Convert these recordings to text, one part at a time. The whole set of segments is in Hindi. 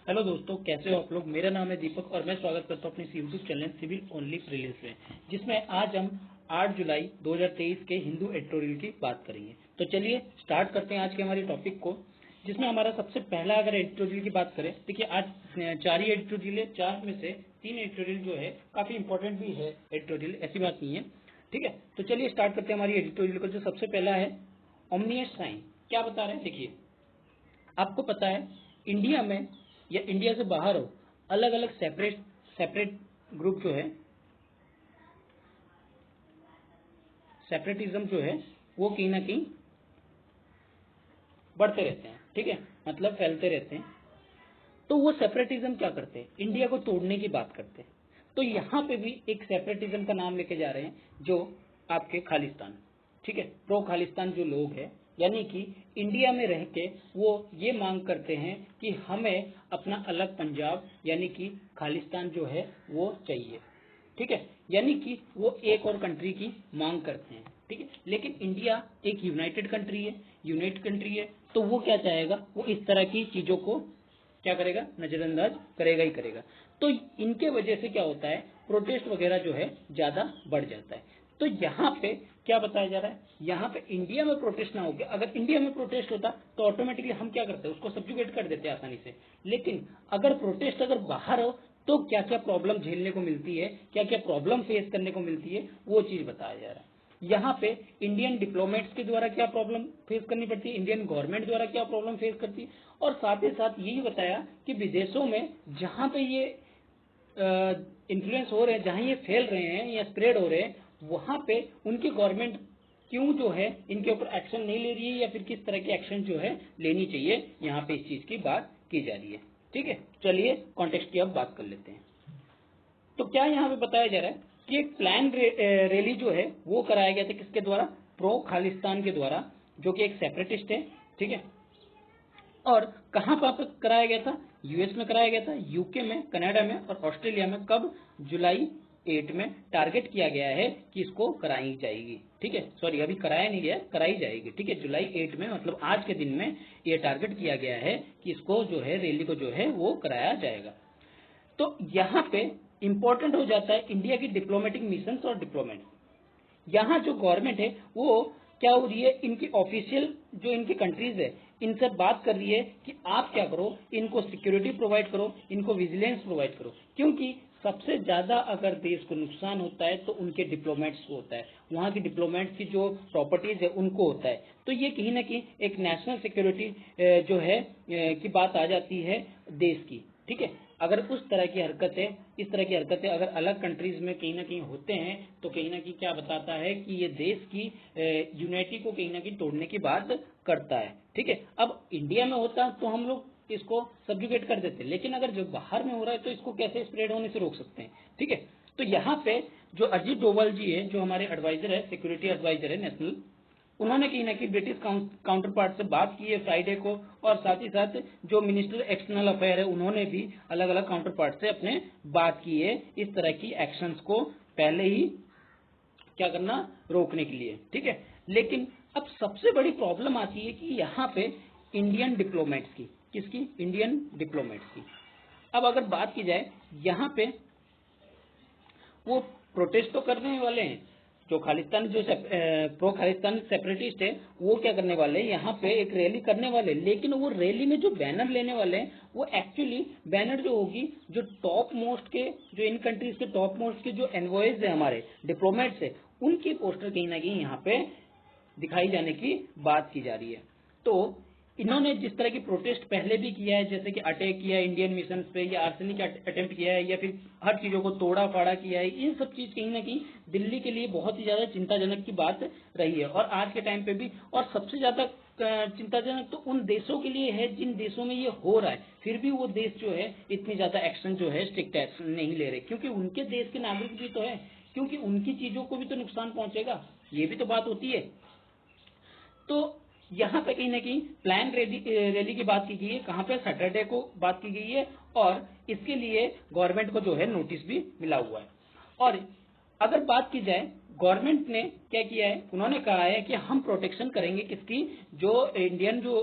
हेलो दोस्तों, कैसे हो आप लोग। मेरा नाम है दीपक और मैं स्वागत करता हूं अपने YouTube channel Civil Only Prelims में, जिसमें आज हम 8 जुलाई 2023 के हिंदू एडिटोरियल की बात करेंगे। तो चलिए स्टार्ट करते हैं आज के हमारे टॉपिक को, जिसमें हमारा सबसे पहला अगर एडिटोरियल की बात करें, देखिए आज 4 ही एडिटोरियल है। 4 में से 3 एडिटोरियल जो है काफी इंपॉर्टेंट भी है एडिटोरियल, ऐसी बात नहीं है। ठीक है, तो चलिए स्टार्ट करते हैं हमारी एडिटोरियल को। जो सबसे पहला है ओमनियस साइन, क्या बता रहे हैं देखिए। आपको पता है इंडिया में या इंडिया से बाहर हो, अलग अलग सेपरेट सेपरेट ग्रुप जो है, सेपरेटिज्म जो है वो कहीं ना कहीं बढ़ते रहते हैं। ठीक है, मतलब फैलते रहते हैं। तो वो सेपरेटिज्म क्या करते हैं, इंडिया को तोड़ने की बात करते हैं। तो यहाँ पे भी एक सेपरेटिज्म का नाम लेके जा रहे हैं, जो आपके खालिस्तान। ठीक है, प्रो खालिस्तान जो लोग हैं, यानी कि इंडिया में रह के वो ये मांग करते हैं कि हमें अपना अलग पंजाब यानी कि खालिस्तान जो है वो चाहिए। ठीक है, यानी कि वो एक और कंट्री की मांग करते हैं। ठीक है, लेकिन इंडिया एक यूनाइटेड कंट्री है, यूनाइटेड कंट्री है, तो वो क्या चाहेगा, वो इस तरह की चीजों को क्या करेगा, नजरअंदाज करेगा ही करेगा। तो इनके वजह से क्या होता है, प्रोटेस्ट वगैरह जो है ज्यादा बढ़ जाता है। तो यहाँ पे क्या बताया जा रहा है, यहाँ पे इंडिया में प्रोटेस्ट ना हो गया। अगर इंडिया में प्रोटेस्ट होता तो ऑटोमेटिकली हम क्या करते हैं, उसको सब्जुगेट कर देते आसानी से। लेकिन अगर प्रोटेस्ट अगर बाहर हो तो क्या क्या प्रॉब्लम झेलने को मिलती है, क्या क्या प्रॉब्लम फेस करने को मिलती है, वो चीज बताया जा रहा है। यहाँ पे इंडियन डिप्लोमेट्स के द्वारा क्या प्रॉब्लम फेस करनी पड़ती है, इंडियन गवर्नमेंट द्वारा क्या प्रॉब्लम फेस करती है, और साथ ही साथ यही बताया कि विदेशों में जहां पे ये इन्फ्लुएंस हो रहे हैं, जहां ये फैल रहे हैं या स्प्रेड हो रहे हैं, वहां पे उनकी गवर्नमेंट क्यों जो है इनके ऊपर एक्शन नहीं ले रही है, या फिर किस तरह की एक्शन जो है लेनी चाहिए, यहाँ पे इस चीज की बात की जा रही है। ठीक है, चलिए कॉन्टेक्स्ट की अब बात कर लेते हैं। तो क्या यहाँ पे बताया जा रहा है कि एक प्लान रैली जो है वो कराया गया था, किसके द्वारा, प्रो खालिस्तान के द्वारा, जो कि एक सेपरेटिस्ट है। ठीक है, और कहां पर कराया गया था, यूएस में कराया गया था, यूके में, कनाडा में और ऑस्ट्रेलिया में। कब, जुलाई 8 में टारगेट किया गया है कि इसको कराई जाएगी। ठीक है, सॉरी अभी कराया नहीं गया, कराई जाएगी। ठीक है, जुलाई 8 में मतलब आज के दिन में ये टारगेट किया गया है कि इसको जो है रैली को जो है वो कराया जाएगा। तो यहाँ पे इंपॉर्टेंट हो जाता है इंडिया की डिप्लोमेटिक मिशन और डिप्लोमेट। यहाँ जो गवर्नमेंट है वो क्या हो रही है, इनकी ऑफिशियल जो इनकी कंट्रीज है इनसे बात कर रही है कि आप क्या करो, इनको सिक्योरिटी प्रोवाइड करो, इनको विजिलेंस प्रोवाइड करो। क्योंकि सबसे ज्यादा अगर देश को नुकसान होता है तो उनके डिप्लोमेट्स को होता है, वहां की डिप्लोमेट्स की जो प्रॉपर्टीज है उनको होता है। तो ये कहीं ना कहीं एक नेशनल सिक्योरिटी जो है की बात आ जाती है देश की। ठीक है, अगर उस तरह की हरकतें, इस तरह की हरकतें अगर अलग कंट्रीज में कहीं ना कहीं होते हैं तो कहीं ना कहीं क्या बताता है कि ये देश की यूनिटी को कहीं ना कहीं तोड़ने की बात करता है। ठीक है, अब इंडिया में होता तो हम लोग इसको सब्जुगेट कर देते, लेकिन अगर जो बाहर में हो रहा है तो इसको कैसे स्प्रेड होने से रोक सकते हैं। ठीक है, तो यहाँ पे जो अजीत डोभाल जी है, जो हमारे एडवाइजर है, सिक्योरिटी एडवाइजर है नेशनल, उन्होंने कहीं ना कहीं ब्रिटिश काउंटर पार्ट से बात की है फ्राइडे को, और साथ ही साथ जो मिनिस्टर एक्सटर्नल अफेयर है उन्होंने भी अलग अलग काउंटर पार्ट से अपने बात की है इस तरह की एक्शंस को पहले ही क्या करना, रोकने के लिए। ठीक है, लेकिन अब सबसे बड़ी प्रॉब्लम आती है कि यहाँ पे इंडियन डिप्लोमेट्स की, किसकी, इंडियन डिप्लोमेट्स की। अब अगर बात की जाए यहाँ पे वो प्रोटेस्ट तो करने वाले हैं, जो खालिस्तान जो प्रो खालिस्तान सेपरेटिस्ट है वो क्या करने वाले हैं, यहाँ पे एक रैली करने वाले। लेकिन वो रैली में जो बैनर लेने वाले हैं वो एक्चुअली बैनर जो होगी, जो टॉप मोस्ट के, जो इन कंट्रीज के टॉप मोस्ट के जो एनवॉयज है, हमारे डिप्लोमेट्स है, उनकी पोस्टर कहीं ना कहीं यहाँ पे दिखाई जाने की बात की जा रही है। तो इन्होंने जिस तरह की प्रोटेस्ट पहले भी किया है, जैसे कि अटैक किया है इंडियन मिशन पे, या आर्सेनिक अटेम्प्ट किया है, या फिर हर चीजों को तोड़ा फाड़ा किया है, इन सब चीज कहीं ना कहीं दिल्ली के लिए बहुत ही ज्यादा चिंताजनक की बात रही है, और आज के टाइम पे भी। और सबसे ज्यादा चिंताजनक तो उन देशों के लिए है जिन देशों में ये हो रहा है, फिर भी वो देश जो है इतनी ज्यादा एक्शन जो है, स्ट्रिक्ट एक्शन नहीं ले रहे, क्योंकि उनके देश के नागरिक भी तो है, क्योंकि उनकी चीजों को भी तो नुकसान पहुंचेगा, ये भी तो बात होती है। तो यहाँ पे कहीं ना कहीं प्लान रैली की बात की गई है, कहाँ पे, सैटरडे को बात की गई है, और इसके लिए गवर्नमेंट को जो है नोटिस भी मिला हुआ है। और अगर बात की जाए, गवर्नमेंट ने क्या किया है, उन्होंने कहा है कि हम प्रोटेक्शन करेंगे किसकी, जो इंडियन जो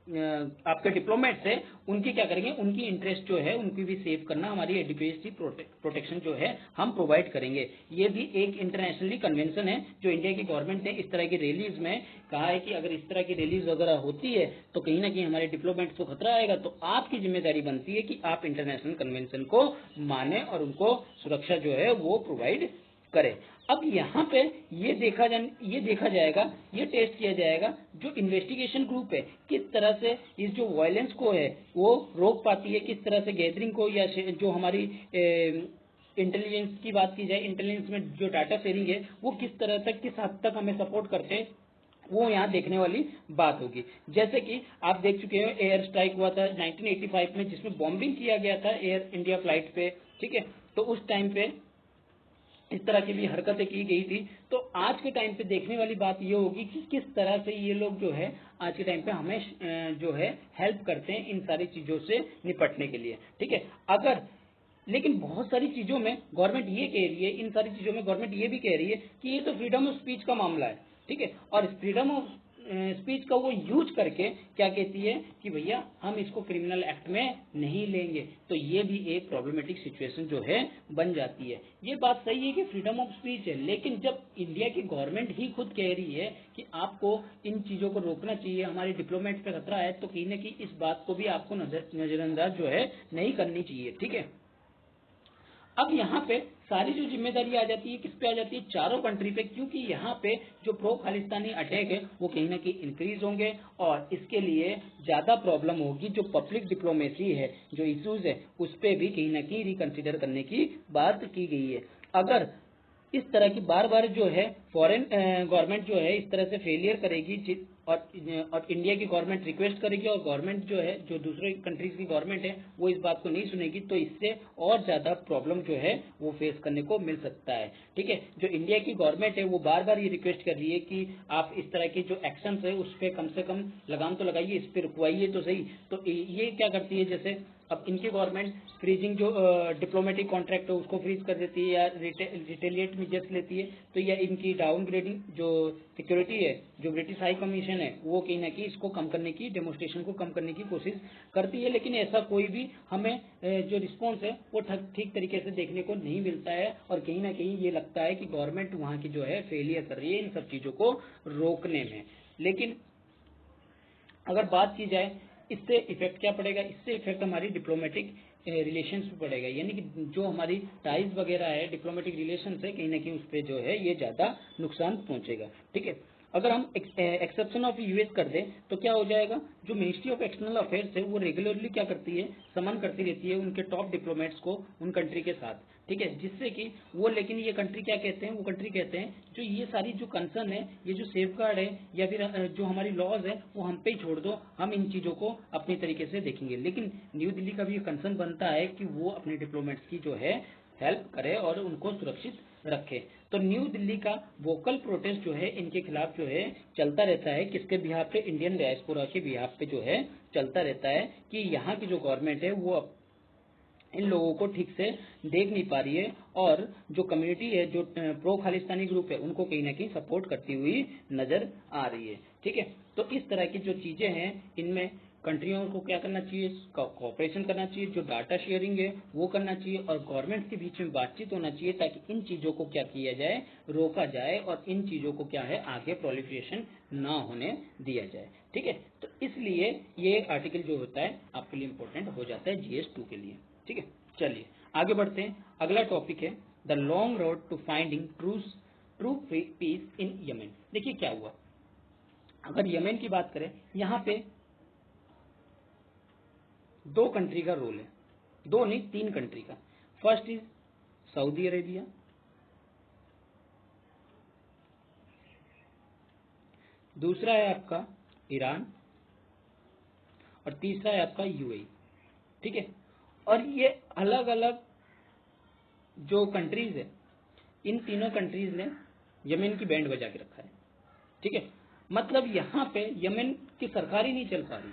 आपके डिप्लोमेट्स है उनकी क्या करेंगे, उनकी इंटरेस्ट जो है उनकी भी सेव करना, हमारी एडीपीएससी प्रोटेक्शन जो है हम प्रोवाइड करेंगे। ये भी एक इंटरनेशनली कन्वेंशन है जो इंडिया की गवर्नमेंट ने इस तरह की रैलीज में कहा है कि अगर इस तरह की रैलीज वगैरह होती है तो कहीं ना कहीं हमारे डिप्लोमेट्स को खतरा आएगा, तो आपकी जिम्मेदारी बनती है कि आप इंटरनेशनल कन्वेंशन को माने और उनको सुरक्षा जो है वो प्रोवाइड करें। अब यहाँ पे ये देखा जाएगा, ये टेस्ट किया जाएगा जो इन्वेस्टिगेशन ग्रुप है किस तरह से इस जो वायलेंस को है वो रोक पाती है, किस तरह से गैदरिंग को, या जो हमारी इंटेलिजेंस की बात की जाए, इंटेलिजेंस में जो डाटा शेयरिंग है वो किस तरह तक, किस हद तक हमें सपोर्ट करते हैं, वो यहाँ देखने वाली बात होगी। जैसे कि आप देख चुके हो एयर स्ट्राइक हुआ था 1985 में जिसमें बॉम्बिंग किया गया था एयर इंडिया फ्लाइट पे, ठीक है। तो उस टाइम पे इस तरह की भी हरकतें की गई थी। तो आज के टाइम पे देखने वाली बात ये होगी कि किस तरह से ये लोग जो है आज के टाइम पे हमें जो है हेल्प करते हैं इन सारी चीजों से निपटने के लिए, ठीक है। अगर लेकिन बहुत सारी चीजों में गवर्नमेंट ये कह रही है, इन सारी चीजों में गवर्नमेंट ये भी कह रही है कि ये तो फ्रीडम ऑफ स्पीच का मामला है, ठीक है। और फ्रीडम ऑफ स्पीच का वो यूज करके क्या कहती है कि भैया हम इसको क्रिमिनल एक्ट में नहीं लेंगे। तो ये भी एक प्रॉब्लमेटिक सिचुएशन जो है बन जाती है। ये बात सही है कि फ्रीडम ऑफ स्पीच है, लेकिन जब इंडिया की गवर्नमेंट ही खुद कह रही है कि आपको इन चीजों को रोकना चाहिए, हमारे डिप्लोमेट पे खतरा है, तो कहीं ना कहीं इस बात को भी आपको नजरअंदाज जो है नहीं करनी चाहिए, ठीक है। अब यहाँ पे सारी जो जिम्मेदारी आ जाती है किस पे आ जाती है, चारों कंट्री पे, क्योंकि यहाँ पे जो प्रो खालिस्तानी अटैक है वो कहीं ना कहीं इंक्रीज होंगे और इसके लिए ज्यादा प्रॉब्लम होगी। जो पब्लिक डिप्लोमेसी है, जो इश्यूज है, उस पे भी कहीं ना कहीं रिकंसिडर करने की बात की गई है। अगर इस तरह की बार बार जो है फॉरेन गवर्नमेंट जो है इस तरह से फेलियर करेगी और इंडिया की गवर्नमेंट रिक्वेस्ट करेगी और गवर्नमेंट जो है, जो दूसरे कंट्रीज की गवर्नमेंट है वो इस बात को नहीं सुनेगी, तो इससे और ज्यादा प्रॉब्लम जो है वो फेस करने को मिल सकता है, ठीक है। जो इंडिया की गवर्नमेंट है वो बार बार ये रिक्वेस्ट कर रही है कि आप इस तरह के जो एक्शन है उस पर कम से कम लगाम तो लगाइए, इस पर रुकवाइए तो सही। तो ये क्या करती है, जैसे अब इनकी गवर्नमेंट फ्रीजिंग जो डिप्लोमेटिक कॉन्ट्रैक्ट है उसको फ्रीज कर देती है या रिटेलिएट मेजर्स लेती है, तो या इनकी डाउनग्रेडिंग जो सिक्योरिटी है, जो ब्रिटिश हाई कमीशन है वो कहीं ना कहीं इसको कम करने की, डेमोस्ट्रेशन को कम करने की कोशिश करती है। लेकिन ऐसा कोई भी हमें जो रिस्पॉन्स है वो ठीक तरीके से देखने को नहीं मिलता है और कहीं ना कहीं ये लगता है कि गवर्नमेंट वहाँ की जो है फेलियर कर रही है इन सब चीजों को रोकने में। लेकिन अगर बात की जाए इससे इफेक्ट क्या पड़ेगा, इससे इफेक्ट हमारी डिप्लोमेटिक रिलेशंस पे पड़ेगा, यानी कि जो हमारी टाइज वगैरह है, डिप्लोमेटिक रिलेशन है, कहीं ना कहीं उस पर जो है ये ज्यादा नुकसान पहुंचेगा, ठीक है। अगर हम एक्सेप्शन ऑफ यूएस कर दें तो क्या हो जाएगा, जो मिनिस्ट्री ऑफ एक्सटर्नल अफेयर्स है वो रेगुलरली क्या करती है, समन करती रहती है उनके टॉप डिप्लोमेट्स को उन कंट्री के साथ, ठीक है। जिससे कि वो, लेकिन ये कंट्री क्या कहते हैं, वो कंट्री कहते हैं जो ये सारी जो कंसर्न है, ये जो सेफ गार्ड है या फिर जो हमारी लॉज है वो हम पे ही छोड़ दो, हम इन चीजों को अपनी तरीके से देखेंगे। लेकिन न्यू दिल्ली का भी कंसर्न बनता है कि वो अपने डिप्लोमेट्स की जो है हेल्प करे और उनको सुरक्षित रखे। तो न्यू दिल्ली का वोकल प्रोटेस्ट जो है इनके खिलाफ जो है चलता रहता है, किसके बिहाफ पे, इंडियन डायस्पोरा के बिहाफ पे जो है चलता रहता है कि यहाँ की जो गवर्नमेंट है वो इन लोगों को ठीक से देख नहीं पा रही है और जो कम्युनिटी है, जो प्रो खालिस्तानी ग्रुप है, उनको कहीं ना कहीं सपोर्ट करती हुई नजर आ रही है, ठीक है। तो इस तरह की जो चीजें हैं इनमें कंट्रियों को क्या करना चाहिए, कोऑपरेशन करना चाहिए, जो डाटा शेयरिंग है वो करना चाहिए और गवर्नमेंट के बीच में बातचीत होना चाहिए ताकि इन चीजों को क्या किया जाए, रोका जाए और इन चीजों को क्या है आगे प्रोलिफरेशन ना होने दिया जाए, ठीक है। तो इसलिए ये आर्टिकल जो होता है आपके लिए इंपॉर्टेंट हो जाता है GS2 के लिए, ठीक है। चलिए आगे बढ़ते हैं। अगला टॉपिक है the long road to finding true peace in Yemen. देखिए क्या हुआ, अगर यमन की बात करें, यहाँ पे दो कंट्री का रोल है, दो नहीं तीन कंट्री का। फर्स्ट इज सऊदी अरेबिया, दूसरा है आपका ईरान और तीसरा है आपका UAE, ठीक है। और ये अलग अलग जो कंट्रीज है, इन तीनों कंट्रीज ने यमन की बैंड बजा के रखा है, ठीक है। मतलब यहाँ पे यमन की सरकार ही नहीं चल पा रही,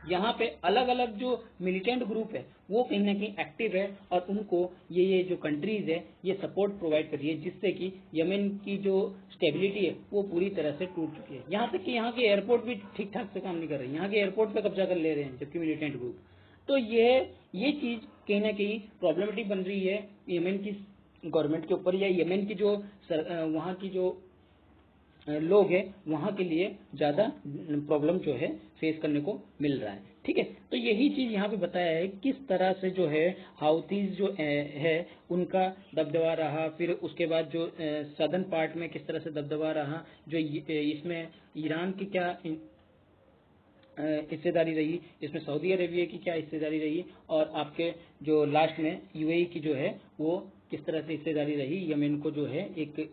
यहाँ पे अलग अलग जो मिलिटेंट ग्रुप है वो कहीं ना कहीं एक्टिव है और उनको ये जो कंट्रीज है ये सपोर्ट प्रोवाइड कर रही है, जिससे कि यमन की जो स्टेबिलिटी है वो पूरी तरह से टूट चुकी है। यहाँ तक कि यहाँ के एयरपोर्ट भी ठीक ठाक से काम नहीं कर रहे हैं, यहाँ के एयरपोर्ट पे कब्जा कर ले रहे हैं जबकि मिलिटेंट ग्रुप। तो ये चीज कहीं ना कहीं प्रॉब्लमेटिक बन रही है यमन की गवर्नमेंट के ऊपर, या यमन की जो वहाँ की जो लोग हैं वहाँ के लिए ज़्यादा प्रॉब्लम जो है फेस करने को मिल रहा है। ठीक है, तो यही चीज़ यहाँ पे बताया है किस तरह से जो है हाउतीज जो है उनका दबदबा रहा, फिर उसके बाद जो सदर्न पार्ट में किस तरह से दबदबा रहा, जो इसमें ईरान की क्या हिस्सेदारी रही, इसमें सऊदी अरेबिया की क्या हिस्सेदारी रही, और आपके जो लास्ट में यूएई की जो है वो किस तरह से हिस्सेदारी रही यमन को जो है एक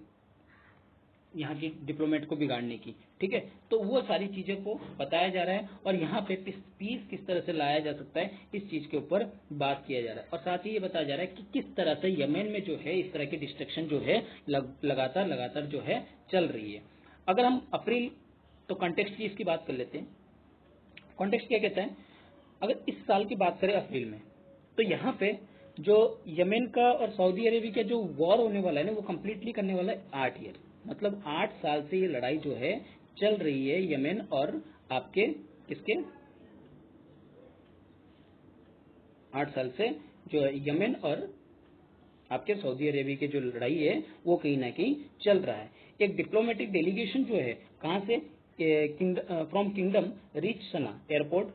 यहाँ की डिप्लोमेट को बिगाड़ने की। ठीक है, तो वो सारी चीज़ों को बताया जा रहा है और यहाँ पे पीस किस तरह से लाया जा सकता है इस चीज़ के ऊपर बात किया जा रहा है, और साथ ही ये बताया जा रहा है कि किस तरह से यमन में जो है इस तरह की डिस्ट्रक्शन जो है लगातार जो है चल रही है। अगर हम अप्रैल तो कॉन्टेक्स्ट की इसकी बात कर लेते हैं। कॉन्टेक्स्ट क्या कहता है, अगर इस साल की बात करें अप्रैल में, तो यहाँ पे जो यमन का और सऊदी अरेबिया का जो वॉर होने वाला है ना वो कंप्लीटली करने वाला है 8 ईयर, मतलब 8 साल से ये लड़ाई जो है चल रही है यमन और आपके किसके 8 साल से जो है यमन और आपके सऊदी अरेबिया की जो लड़ाई है वो कहीं ना कहीं चल रहा है। एक डिप्लोमेटिक डेलीगेशन जो है कहाँ से from kingdom reach Sana airport,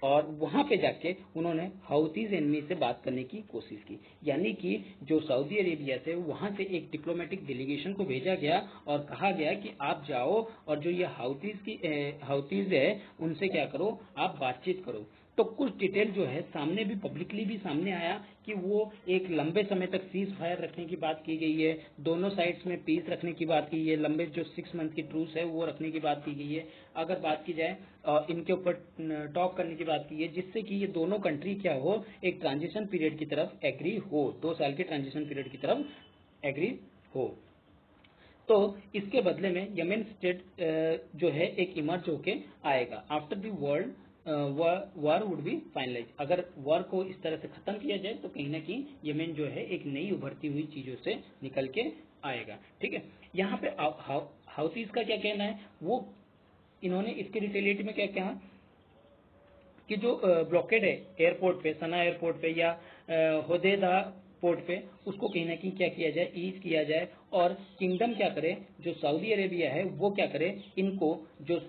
और वहां पे जाके उन्होंने हाउतीज एनमी से बात करने की कोशिश की, यानी कि जो सऊदी अरेबिया से वहां से एक डिप्लोमेटिक डेलीगेशन को भेजा गया और कहा गया कि आप जाओ और जो ये हाउतीज है उनसे क्या करो, आप बातचीत करो। तो कुछ डिटेल जो है सामने भी पब्लिकली भी सामने आया कि वो एक लंबे समय तक सीज फायर रखने की बात की गई है, दोनों साइड्स में पीस रखने की बात की है, लंबे जो 6 मंथ की ट्रूस है वो रखने की बात की गई है। अगर बात की जाए इनके ऊपर टॉक करने की बात की है जिससे कि ये दोनों कंट्री क्या हो, एक ट्रांजिशन पीरियड की तरफ एग्री हो, 2 साल के ट्रांजिशन पीरियड की तरफ एग्री हो। तो इसके बदले में यमन स्टेट जो है एक इमर्ज होके आएगा after the world war would be finalise. अगर वॉर को इस तरह से खत्म किया जाए तो कहीं ना कहीं यमन जो है एक नई उभरती हुई चीजों से निकल के आएगा। ठीक है, यहाँ पे हाउतीज का क्या कहना है, वो इन्होंने इसके रिटेलिएट में क्या कहा कि जो ब्लॉकेड है एयरपोर्ट पे, सना एयरपोर्ट पे या होदेदा पोर्ट पे, उसको कहीं ना कहीं क्या किया जाए, ईज किया जाए, और किंगडम क्या करे, जो सऊदी अरेबिया है वो क्या करे, इनको जो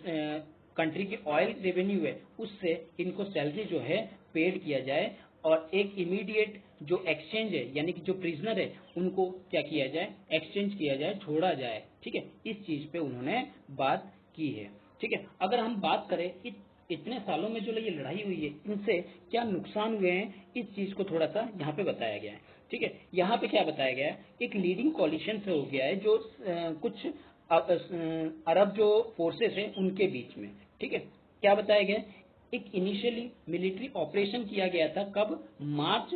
कंट्री की ऑयल रेवेन्यू है उससे इनको सैलरी जो है पेड किया जाए, और एक इमीडिएट जो एक्सचेंज है यानी कि जो प्रिजनर है उनको क्या किया जाए, एक्सचेंज किया जाए, छोड़ा जाए। ठीक है, इस चीज पे उन्होंने बात की है। ठीक है, अगर हम बात करें इतने सालों में जो ये लड़ाई हुई है इनसे क्या नुकसान हुए हैं, इस चीज को थोड़ा सा यहाँ पे बताया गया है। ठीक है, यहाँ पे क्या बताया गया है, एक लीडिंग कॉलिशन से हो गया है जो कुछ अरब जो फोर्सेस हैं उनके बीच में। ठीक है, क्या बताया गया, एक इनिशियली मिलिट्री ऑपरेशन किया गया था कब, मार्च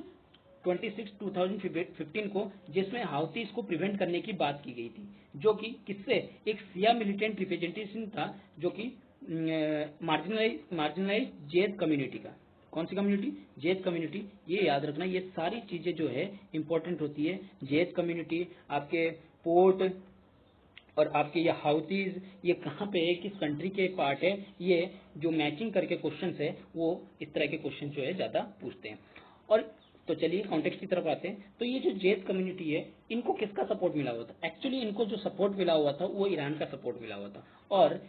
26 2015 को, जिसमें हाउतीज को प्रिवेंट करने की बात की गई थी, जो कि किससे, एक सिया मिलिटेंट रिप्रेजेंटेशन था जो कि मार्जिनलाइज जेद कम्युनिटी का। कौन सी कम्युनिटी, जेद कम्युनिटी। ये याद रखना, ये सारी चीजें जो है इंपॉर्टेंट होती है। जेद कम्युनिटी, आपके पोर्ट और आपके ये हाउतीज ये कहाँ पे है, किस कंट्री के पार्ट है, ये जो मैचिंग करके क्वेश्चन है वो इस तरह के क्वेश्चन जो है ज्यादा पूछते हैं। और तो चलिए कॉन्टेक्स्ट की तरफ आते हैं। तो ये जो जेद कम्युनिटी है इनको किसका सपोर्ट मिला हुआ था, एक्चुअली इनको जो सपोर्ट मिला हुआ था वो ईरान का सपोर्ट मिला हुआ था, और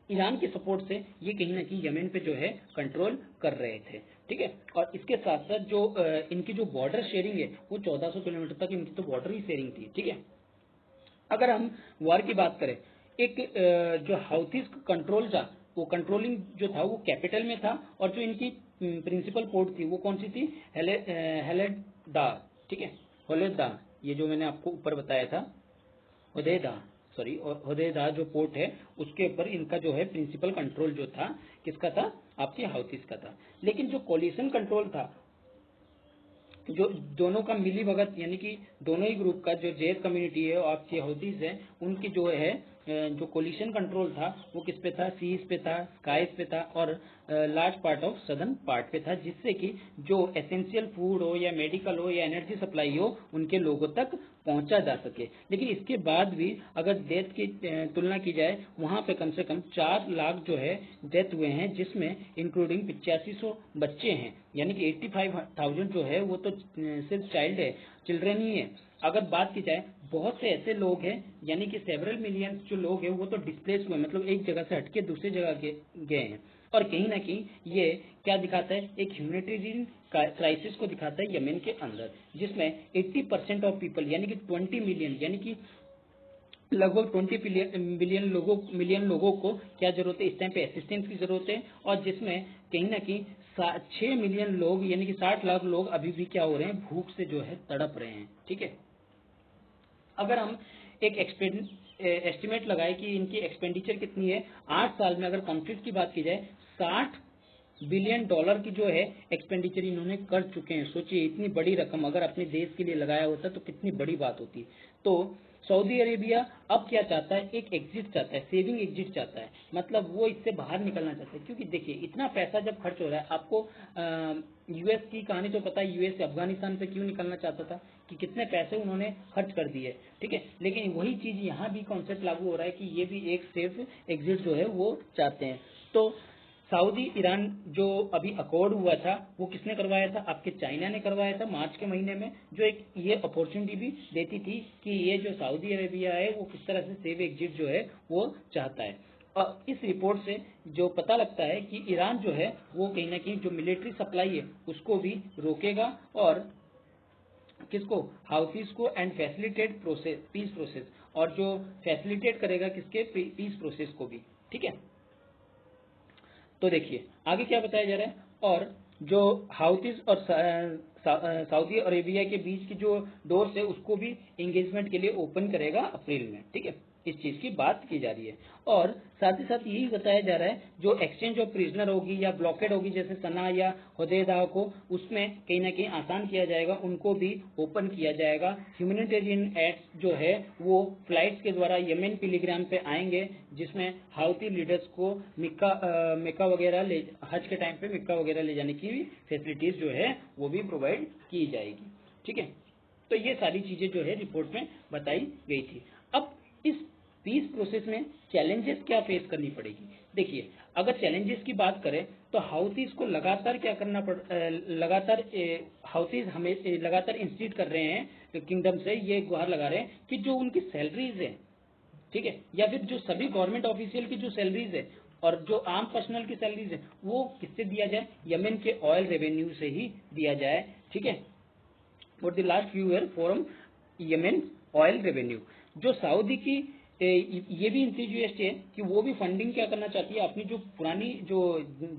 ईरान के सपोर्ट से ये कहीं ना कहीं यमन पे जो है कंट्रोल कर रहे थे। ठीक है, और इसके साथ साथ जो इनकी जो बॉर्डर शेयरिंग है वो 1400 किलोमीटर तक इनकी तो बॉर्डर ही शेयरिंग थी। ठीक है, अगर हम वॉर की बात करें, एक जो हाउथीज कंट्रोल था वो कंट्रोलिंग जो था वो कैपिटल में था, और जो इनकी प्रिंसिपल पोर्ट थी वो कौन सी थी, हेलेदा। ठीक है, होलेदा, ये जो मैंने आपको ऊपर बताया था, होदेदा, सॉरी, होदेदा जो पोर्ट है उसके ऊपर इनका जो है प्रिंसिपल कंट्रोल जो था किसका था, आपके हाउथीज का था। लेकिन जो कोलिशन कंट्रोल था, जो दोनों का मिली भगत यानी कि दोनों ही ग्रुप का, जो जेद कम्युनिटी है और आपके हाउथीज है, उनकी जो है जो कोलिशन कंट्रोल था वो किस पे था, सीज पे था, स्काईज पे था और large part of southern part पे था, जिससे कि जो एसेंशियल फूड हो या मेडिकल हो या एनर्जी सप्लाई हो उनके लोगों तक पहुंचा जा सके। लेकिन इसके बाद भी अगर डेथ की तुलना की जाए, वहां पे कम से कम 4 लाख जो है डेथ हुए हैं, जिसमें इंक्लूडिंग 8500 बच्चे हैं, यानी कि 85,000 जो है वो तो सिर्फ चिल्ड्रन ही है। अगर बात की जाए, बहुत से ऐसे लोग हैं, यानी कि सेवरल मिलियन जो लोग हैं वो तो डिस्प्लेस हुए, मतलब एक जगह से हटके दूसरी जगह गए हैं। और कहीं ना कहीं ये क्या दिखाता है, एक ह्यूमैनिटेरियन क्राइसिस को दिखाता है यमन के अंदर, जिसमें 80% ऑफ पीपल यानी कि 20 मिलियन यानी कि लगभग 20 मिलियन लोगों को क्या जरूरत है, इस टाइम पे असिस्टेंस की जरूरत है। और जिसमें कहीं ना कहीं 6 मिलियन लोग यानी कि 60 लाख लोग अभी भी क्या हो रहे हैं, भूख से जो है तड़प रहे हैं। ठीक है, अगर हम एक एस्टिमेट लगाए कि इनकी एक्सपेंडिचर कितनी है 8 साल में, अगर कॉन्फ्लिक्ट की बात की जाए, $60 बिलियन की जो है एक्सपेंडिचर इन्होंने कर चुके हैं। सोचिए, इतनी बड़ी रकम अगर अपने देश के लिए लगाया होता तो कितनी बड़ी बात होती। तो सऊदी अरेबिया अब क्या चाहता है, एक एग्जिट चाहता है, सेविंग एग्जिट चाहता है, मतलब वो इससे बाहर निकलना चाहता है। क्योंकि देखिए, इतना पैसा जब खर्च हो रहा है, आपको यूएस की कहानी तो पता है, यूएस अफगानिस्तान से क्यों निकलना चाहता था, कि कितने पैसे उन्होंने खर्च कर दिए। ठीक है, लेकिन वही चीज यहाँ भी कॉन्सेप्ट लागू हो रहा है कि ये भी एक सेफ एग्जिट जो है वो चाहते हैं। तो सऊदी ईरान जो अभी अकॉर्ड हुआ था वो किसने करवाया था, आपके चाइना ने करवाया था मार्च के महीने में, जो एक ये अपॉर्चुनिटी भी देती थी कि ये जो सऊदी अरेबिया है वो किस तरह से सेफ एग्जिट जो है वो चाहता है। और इस रिपोर्ट से जो पता लगता है कि ईरान जो है वो कहीं ना कहीं जो मिलिट्री सप्लाई है उसको भी रोकेगा, और किसको, हाउथीज को, एंड फैसिलिटेट पीस प्रोसेस, और जो फैसिलिटेट करेगा किसके, पीस प्रोसेस को भी। ठीक है, तो देखिए आगे क्या बताया जा रहा है। और जो हाउथीज और सऊदी अरेबिया के बीच की जो डोर्स है उसको भी एंगेजमेंट के लिए ओपन करेगा अप्रैल में। ठीक है, इस चीज की बात की जा रही है। और साथ ही साथ यही बताया जा रहा है, जो एक्सचेंज ऑफ प्रिजनर होगी या ब्लॉकेड होगी जैसे सना या होदेदा को, उसमें कहीं ना कहीं आसान किया जाएगा, उनको भी ओपन किया जाएगा। ह्यूमैनिटेरियन एड्स जो है वो फ्लाइट्स के द्वारा यमन पिलीग्राम पे आएंगे, जिसमें हाउती लीडर्स को मिक्का वगैरह हज के टाइम पे मिक्का वगैरह ले जाने की फैसिलिटीज जो है वो भी प्रोवाइड की जाएगी। ठीक है, तो ये सारी चीजें जो है रिपोर्ट में बताई गई थी। अब इस पीस प्रोसेस में चैलेंजेस क्या फेस करनी पड़ेगी। देखिए, अगर चैलेंजेस की बात करें तो हाउथीज को लगातार क्या करना हाउथीज हमें लगातार इंस्टीट कर रहे हैं किंगडम से, ये गुहार लगा रहे हैं कि जो उनकी सैलरीज है, ठीक है, या फिर जो सभी गवर्नमेंट ऑफिशियल की जो सैलरीज है और जो आम पर्सनल की सैलरीज है वो किससे दिया जाए, यमन के ऑयल रेवेन्यू से ही दिया जाए। ठीक है, for the last few year from Yemen oil revenue. जो सऊदी की ये भी इंथुजियास्ट है कि वो भी फंडिंग क्या करना चाहती है, अपनी जो पुरानी जो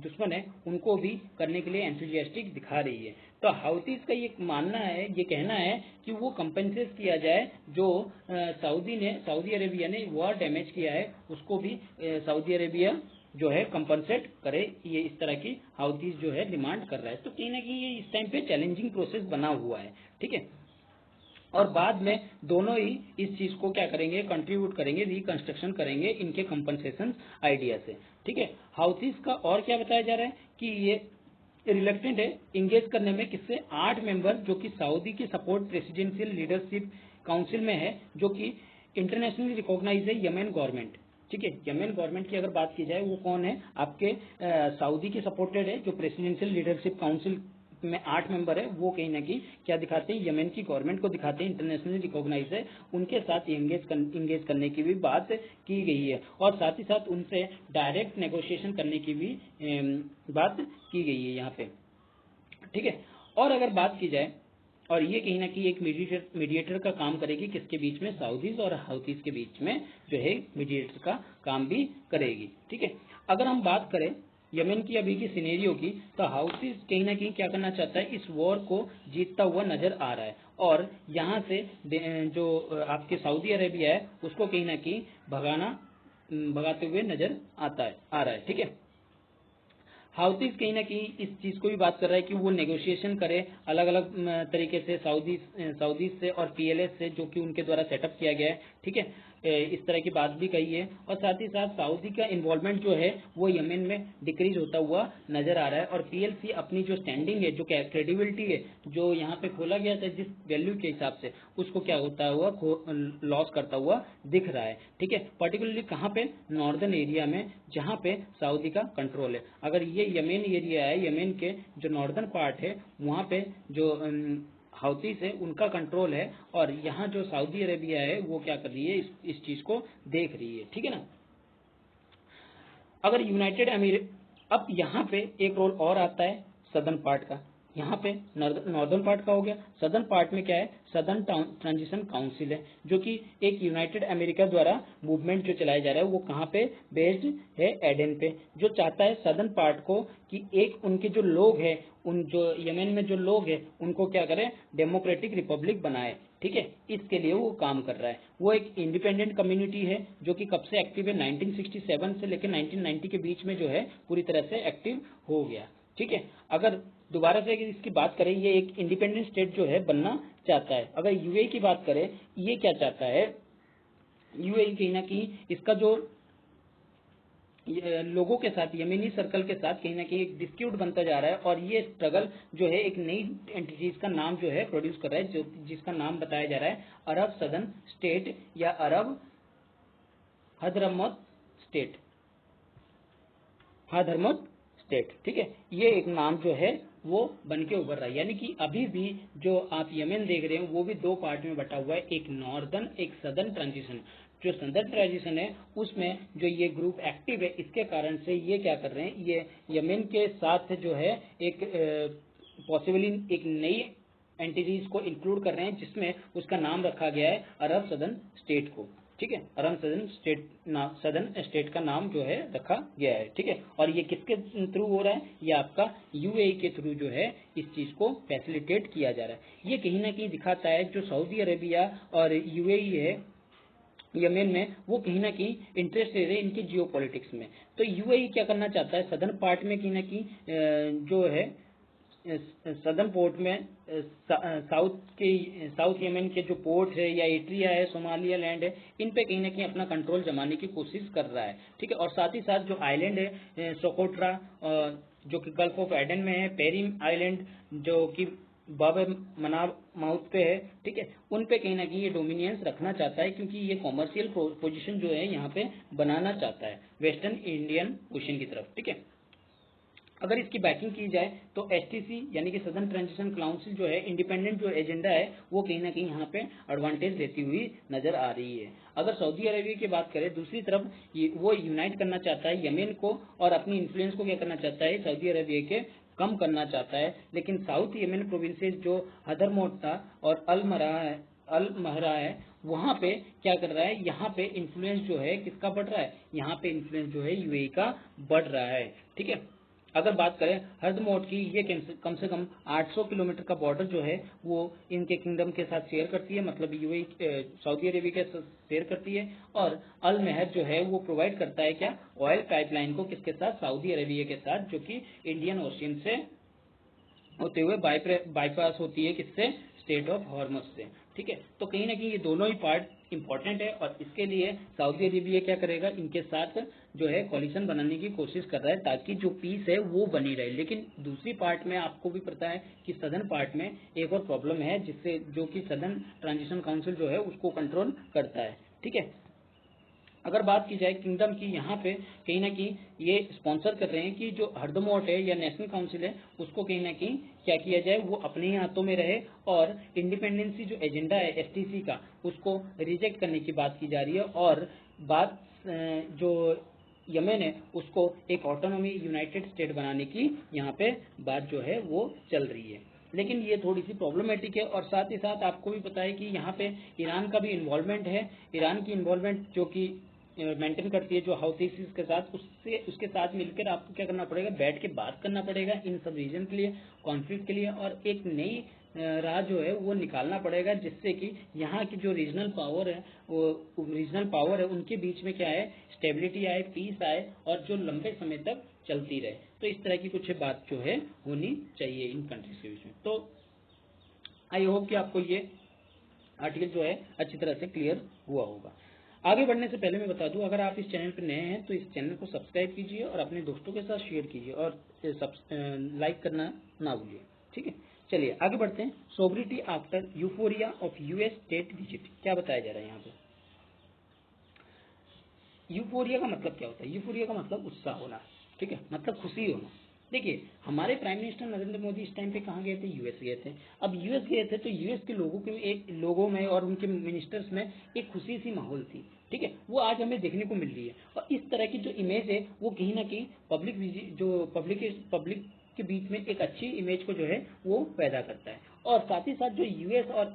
दुश्मन है उनको भी करने के लिए एंथुजियास्टिक दिखा रही है। तो हाउथीज का ये मानना है, ये कहना है कि वो कंपेंसेट किया जाए, जो सऊदी अरेबिया ने वॉर डैमेज किया है उसको भी सऊदी अरेबिया जो है कंपनसेट करे। ये इस तरह की हाउथीज जो है डिमांड कर रहा है। तो कहीं ना कहीं ये इस टाइम पे चैलेंजिंग प्रोसेस बना हुआ है। ठीक है, और बाद में दोनों ही इस चीज को क्या करेंगे, कंट्रीब्यूट करेंगे, रिकंस्ट्रक्शन करेंगे इनके कंपनसेशन आइडिया से। ठीक है, हाउथीज का और क्या बताया जा रहा है कि ये रिलेक्टेंट है इंगेज करने में, किससे, 8 मेंबर जो कि सऊदी की सपोर्ट प्रेसिडेंशियल लीडरशिप काउंसिल में है, जो कि इंटरनेशनली रिकॉग्नाइज है यमन गवर्नमेंट। ठीक है, यमन गवर्नमेंट की अगर बात की जाए वो कौन है, आपके सऊदी की सपोर्टेड है, जो प्रेसिडेंशियल लीडरशिप काउंसिल में 8 मेंबर है, वो कहीं ना कहीं क्या दिखाते हैं, यमन की गवर्नमेंट को दिखाते हैं, इंटरनेशनली रिकॉग्नाइज है, उनके साथ इंगेज करने की भी बात की गई है, और साथ ही साथ उनसे डायरेक्ट नेगोशिएशन करने की भी बात की गई है यहाँ पे। ठीक है, और अगर बात की जाए, और ये कहीं ना कहीं एक मीडिएटर का काम करेगी, किसके बीच में, सऊदीज और हाउथीज के बीच में जो है मीडिएटर का काम भी करेगी। ठीक है, अगर हम बात करें यमन की अभी की सिनेरियो की, तो हाउथीज कहीं ना कहीं क्या करना चाहता है, इस वॉर को जीतता हुआ नजर आ रहा है, और यहाँ से जो आपके सऊदी अरेबिया है उसको कहीं ना कहीं भगाते हुए नजर आ रहा है। ठीक है, हाउथीज कहीं ना कहीं इस चीज को भी बात कर रहा है कि वो नेगोशिएशन करे अलग अलग तरीके से सऊदी से और पीएलएस से, जो कि उनके द्वारा सेटअप किया गया है। ठीक है, इस तरह की बात भी कही है। और साथ ही साथ सऊदी का इन्वॉल्वमेंट जो है वो यमन में डिक्रीज होता हुआ नजर आ रहा है। और पीएलसी अपनी जो स्टैंडिंग है, जो क्रेडिबिलिटी है, जो यहाँ पे खोला गया था जिस वैल्यू के हिसाब से, उसको क्या होता हुआ लॉस करता हुआ दिख रहा है। ठीक है, पर्टिकुलरली कहाँ पे, नॉर्दर्न एरिया में, जहाँ पे सऊदी का कंट्रोल है। अगर ये यमन एरिया है, यमन के जो नॉर्दर्न पार्ट है, वहाँ पे जो हौती से उनका कंट्रोल है, और यहाँ जो सऊदी अरेबिया है वो क्या कर रही है, इस चीज को देख रही है। ठीक है ना। अगर यूनाइटेड अमीर, अब यहाँ पे एक रोल और आता है सदर्न पार्ट का। यहाँ पे नॉर्दर्न पार्ट का हो गया, सदर्न पार्ट में क्या है, सदर्न ट्रांजिशन काउंसिल है, जो कि एक यूनाइटेड अमेरिका द्वारा मूवमेंट जो चलाया जा रहा है, वो कहाँ पे बेस्ड है, एडन पे, जो चाहता है सदर्न पार्ट को कि एक उनके जो लोग हैं, उन जो यमन में जो लोग हैं, उनको क्या करें, डेमोक्रेटिक रिपब्लिक बनाए। ठीक है, इसके लिए वो काम कर रहा है। वो एक इंडिपेंडेंट कम्युनिटी है जो कि कब से एक्टिव है, 1967 से लेकर 1990 के बीच में जो है पूरी तरह से एक्टिव हो गया। ठीक है, अगर दोबारा से इसकी बात करें, ये एक इंडिपेंडेंट स्टेट जो है बनना चाहता है। अगर यूएई की बात करें, ये क्या चाहता है, यूएई कहीं ना कहीं इसका जो लोगों के साथ, यमनी सर्कल के साथ कहीं ना कहीं एक डिस्प्यूट बनता जा रहा है, और ये स्ट्रगल जो है एक नई एंटिटीज का नाम जो है प्रोड्यूस कर रहा है, जो जिसका नाम बताया जा रहा है अरब सदर्न स्टेट या अरब हदरमौत स्टेट, हाधरमौत स्टेट। ठीक है, ये एक नाम जो है वो बन के उभर रहा है। यानी कि अभी भी जो आप यमन देख रहे हैं वो भी दो पार्ट में बटा हुआ है, एक नॉर्दर्न, एक सदर्न ट्रांजिशन। जो सदर्न ट्रांजिशन है उसमें जो ये ग्रुप एक्टिव है, इसके कारण से ये क्या कर रहे हैं, ये यमन के साथ जो है एक पॉसिबली एक नई एंटिटीज को इंक्लूड कर रहे हैं, जिसमें उसका नाम रखा गया है अरब सदर्न स्टेट को। ठीक है, अरब सदर्न स्टेट का नाम जो है रखा गया है। ठीक है, और ये किसके थ्रू हो रहा है, ये आपका यूएई के थ्रू जो है इस चीज को फैसिलिटेट किया जा रहा है। ये कहीं ना कहीं दिखाता है जो सऊदी अरेबिया और यूएई है यमन में, वो कहीं ना कहीं इंटरेस्ट ले रहे हैं इनके जियो पॉलिटिक्स में। तो यूएई क्या करना चाहता है, सदर्न पार्ट में कहीं ना कहीं जो है सदर्न पोर्ट में, साउथ यमन के जो पोर्ट है या एट्रिया है, सोमालिया लैंड है, इन पे कहीं ना कहीं अपना कंट्रोल जमाने की कोशिश कर रहा है। ठीक है, और साथ ही साथ जो आइलैंड है सोकोट्रा, जो कि गल्फ ऑफ एडन में है, पेरिम आइलैंड जो कि बाब मनाब माउथ पे है। ठीक है, उन पे कहीं ना कहीं ये डोमिनियंस रखना चाहता है, क्योंकि ये कॉमर्शियल पोजीशन जो है यहाँ पे बनाना चाहता है वेस्टर्न इंडियन ओशन की तरफ। ठीक है, अगर इसकी बैकिंग की जाए तो एसटीसी यानी कि सदर्न ट्रांजिशन काउंसिल जो है, इंडिपेंडेंट जो एजेंडा है, वो कहीं ना कहीं यहाँ पे एडवांटेज लेती हुई नजर आ रही है। अगर सऊदी अरेबिया की बात करें, दूसरी तरफ वो यूनाइट करना चाहता है यमन को, और अपनी इन्फ्लुएंस को क्या करना चाहता है, सऊदी अरेबिया के कम करना चाहता है। लेकिन साउथ यमन प्रोविंसेस जो हदरमौत था और अल महरा है, वहां पे क्या कर रहा है, यहाँ पे इन्फ्लुएंस जो है किसका बढ़ रहा है, यहाँ पे इन्फ्लुएंस जो है यूएई का बढ़ रहा है। ठीक है, अगर बात करें हरदमौत की, ये कम से कम 800 किलोमीटर का बॉर्डर जो है वो इनके किंगडम के साथ शेयर करती है, मतलब यूएई सऊदी अरेबिया के साथ शेयर करती है। और अल महर जो है वो प्रोवाइड करता है क्या, ऑयल पाइपलाइन को, किसके साथ, सऊदी अरेबिया के साथ, जो कि इंडियन ओशियन से होते हुए बाईपास होती है, किससे, स्टेट ऑफ हॉर्मस से। ठीक है, तो कहीं ना कहीं ये दोनों ही पार्ट इंपॉर्टेंट है, और इसके लिए सऊदी अरेबिया क्या करेगा, इनके साथ जो है कॉलिशन बनाने की कोशिश कर रहा है, ताकि जो पीस है वो बनी रहे। लेकिन दूसरी पार्ट में आपको भी पता है कि सदर्न पार्ट में एक और प्रॉब्लम है, जिससे जो कि सदर्न ट्रांजिशन काउंसिल जो है उसको कंट्रोल करता है। ठीक है, अगर बात की जाए किंगडम की, यहाँ पे कहीं ना कहीं ये स्पॉन्सर कर रहे हैं कि जो हरदमौत है या नेशनल काउंसिल है, उसको कहीं ना कहीं क्या किया जाए, वो अपने ही हाथों में रहे, और इंडिपेंडेंसी जो एजेंडा है एसटीसी का, उसको रिजेक्ट करने की बात की जा रही है। और बात जो यमन है उसको एक ऑटोनॉमी यूनाइटेड स्टेट बनाने की यहाँ पे बात जो है वो चल रही है। लेकिन ये थोड़ी सी प्रॉब्लमेटिक है, और साथ ही साथ आपको भी पता है कि यहाँ पे ईरान का भी इन्वॉल्वमेंट है। ईरान की इन्वॉल्वमेंट जो कि मेंटेन करती है जो हाउथीज के साथ, उसके साथ मिलकर आपको क्या करना पड़ेगा, बैठ के बात करना पड़ेगा इन सब रीजन के लिए, कॉन्फ्लिक्ट के लिए, और एक नई राह जो है वो निकालना पड़ेगा, जिससे कि यहाँ की जो रीजनल पावर है उनके बीच में क्या है, स्टेबिलिटी आए, पीस आए, और जो लंबे समय तक चलती रहे। तो इस तरह की कुछ बात जो है होनी चाहिए इन कंट्रीज के बीच में। तो आई होप कि आपको ये आर्टिकल जो है अच्छी तरह से क्लियर हुआ होगा। आगे बढ़ने से पहले मैं बता दूं, अगर आप इस चैनल पर नए हैं तो इस चैनल को सब्सक्राइब कीजिए और अपने दोस्तों के साथ शेयर कीजिए और लाइक करना ना भूलिए। ठीक है, चलिए आगे बढ़ते हैं। Sobriety after euphoria of US state visit, क्या बताया जा रहा है यहाँ पे। यूफोरिया का मतलब क्या होता है? यूफोरिया का मतलब उत्साह होना, ठीक है, मतलब खुशी होना। देखिए, हमारे प्राइम मिनिस्टर नरेंद्र मोदी इस टाइम पे कहाँ गए थे? यूएस गए थे। अब यूएस गए थे तो यूएस के लोगों में और उनके मिनिस्टर्स में एक खुशी सी माहौल थी, ठीक है, वो आज हमें देखने को मिल रही है। और इस तरह की जो इमेज है वो कहीं ना कहीं पब्लिक के बीच में एक अच्छी इमेज को जो है वो पैदा करता है। और साथ ही साथ जो यूएस और